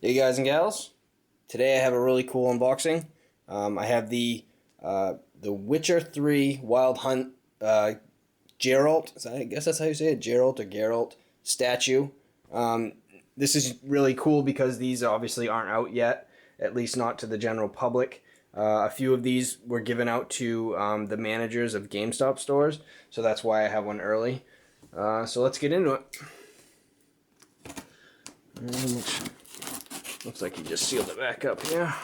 Hey guys and gals, today I have a really cool unboxing. I have the Witcher 3 Wild Hunt Geralt. I guess that's how you say it, Geralt or Geralt statue. This is really cool because these obviously aren't out yet, at least not to the general public. A few of these were given out to the managers of GameStop stores, so that's why I have one early. So let's get into it. Looks like he just sealed it back up here.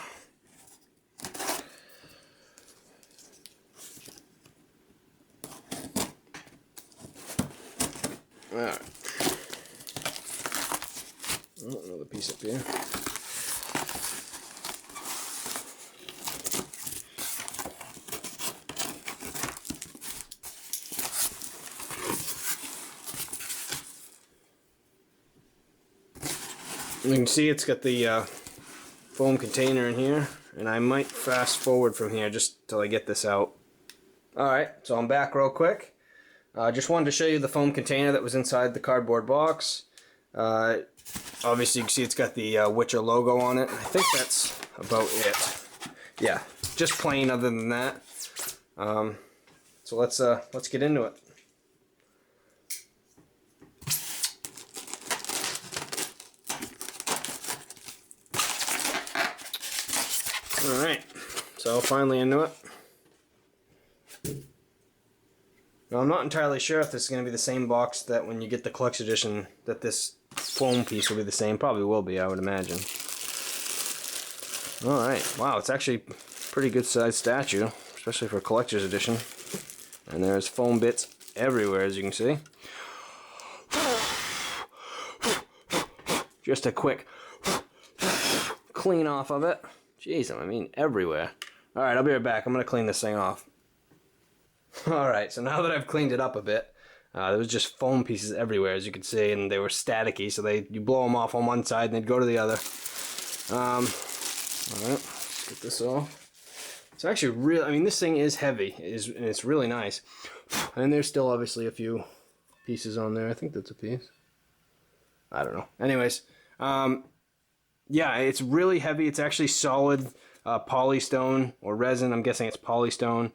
Alright. Oh, another piece up here. You can see it's got the foam container in here, and I might fast forward from here just till I get this out. Alright, so I'm back real quick. Just wanted to show you the foam container that was inside the cardboard box. Obviously you can see it's got the Witcher logo on it. I think that's about it. Yeah, just plain other than that. So let's get into it. Alright, so finally into it. Now I'm not entirely sure if this is going to be the same box that when you get the collector's edition, that this foam piece will be the same. Probably will be, I would imagine. Alright, wow, it's actually a pretty good sized statue, especially for a collector's edition. And there's foam bits everywhere, as you can see. Just a quick clean off of it. Jeez, I mean everywhere. Alright, I'll be right back. I'm going to clean this thing off. Alright, so now that I've cleaned it up a bit, there was just foam pieces everywhere, as you can see, and they were staticky, so you blow them off on one side and they'd go to the other. Alright, let's get this off. It's actually real. I mean, this thing is heavy, and it's really nice. And there's still obviously a few pieces on there. I think that's a piece. I don't know. Anyways, yeah, it's really heavy. It's actually solid polystone or resin. I'm guessing it's polystone.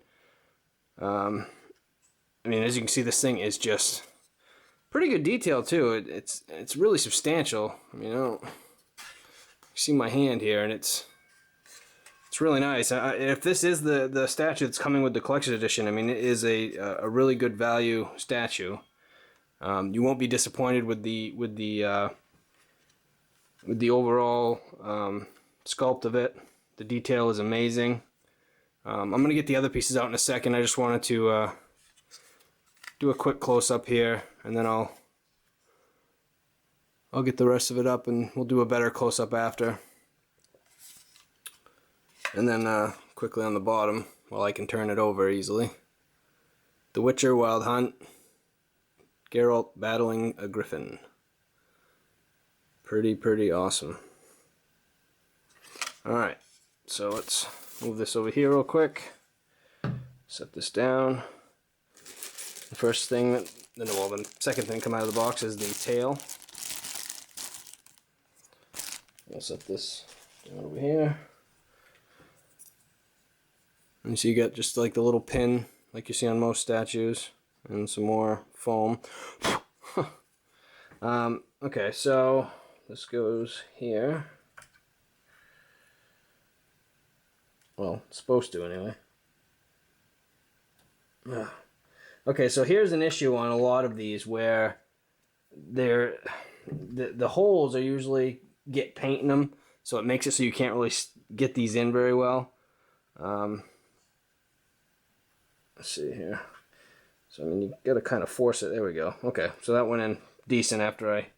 I mean, as you can see, this thing is just pretty good detail too. It's really substantial. I mean, you see my hand here, and it's really nice. If this is the statue that's coming with the collector's edition, I mean, it is a really good value statue. You won't be disappointed with the overall sculpt of it. The detail is amazing. I'm going to get the other pieces out in a second. I just wanted to do a quick close-up here, and then I'll get the rest of it up, and we'll do a better close-up after. And then quickly on the bottom, while I can turn it over easily. The Witcher Wild Hunt, Geralt battling a Griffin. Pretty awesome. Alright, so let's move this over here real quick. Set this down. The first thing the second thing to come out of the box is the tail. I'll set this down over here. And so you got just like the little pin, like you see on most statues, and some more foam. Okay, so this goes here. Well, it's supposed to anyway. Okay, so here's an issue on a lot of these where the holes are usually get paint in them, so it makes it so you can't really get these in very well. Let's see here. So I mean, you gotta kind of force it. There we go. Okay, so that went in decent after I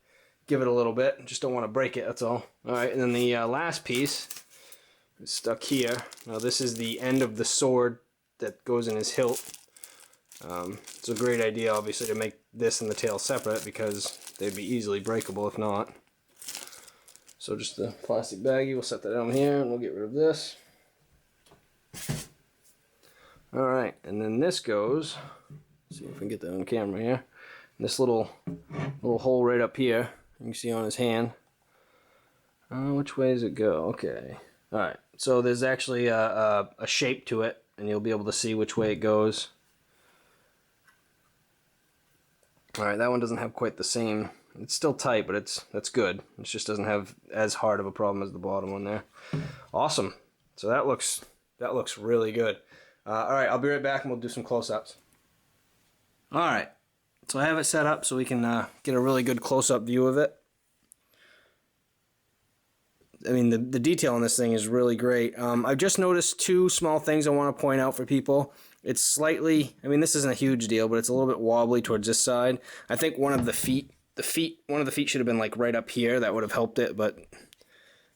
give it a little bit. Just don't want to break it, that's all. Alright, and then the last piece is stuck here. Now this is the end of the sword that goes in his hilt. It's a great idea, obviously, to make this and the tail separate because they'd be easily breakable if not. So just the plastic baggie, we'll set that down here, and we'll get rid of this. Alright, and then this goes, let's see if we can get that on camera here. This little hole right up here, you can see on his hand. Which way does it go? Okay. Alright, so there's actually a shape to it, and you'll be able to see which way it goes. Alright, that one doesn't have quite the same. It's still tight, but that's good. It just doesn't have as hard of a problem as the bottom one there. Awesome. So that looks really good. Alright, I'll be right back and we'll do some close-ups. Alright, so I have it set up so we can get a really good close-up view of it. I mean, the detail on this thing is really great. I've just noticed two small things I want to point out for people. It's slightly, I mean, this isn't a huge deal, but it's a little bit wobbly towards this side. I think one of the feet should have been like right up here. That would have helped it, but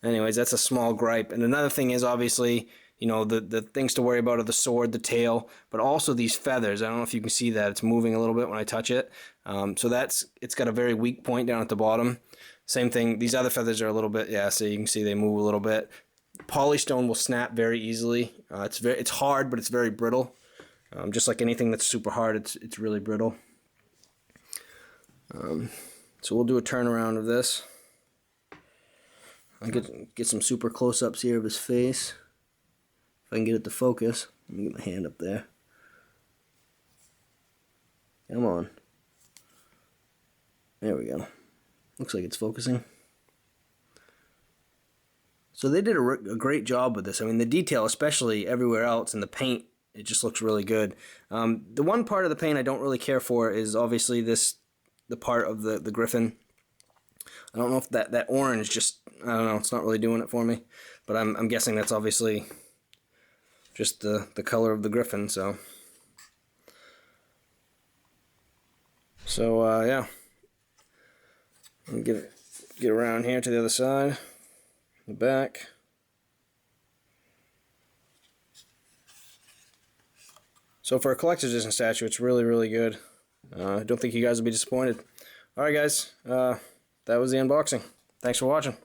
anyways, that's a small gripe. And another thing is obviously, you know, the things to worry about are the sword, the tail, but also these feathers. I don't know if you can see that. It's moving a little bit when I touch it. So it's got a very weak point down at the bottom. Same thing, these other feathers are a little bit, yeah, so you can see they move a little bit. Polystone will snap very easily. It's hard, but it's very brittle. Just like anything that's super hard, it's really brittle. So we'll do a turnaround of this. I'll get some super close-ups here of his face. If I can get it to focus. Let me get my hand up there. Come on. There we go. Looks like it's focusing. So they did a great job with this. I mean, the detail, especially everywhere else, and the paint, it just looks really good. The one part of the paint I don't really care for is obviously the part of the Griffin. I don't know if that orange just, I don't know, it's not really doing it for me. But I'm guessing that's obviously just the color of the Griffin, so. So, yeah. Get around here to the other side, the back. So for a collector's edition statue, it's really, really good. I don't think you guys will be disappointed. Alright guys, that was the unboxing. Thanks for watching.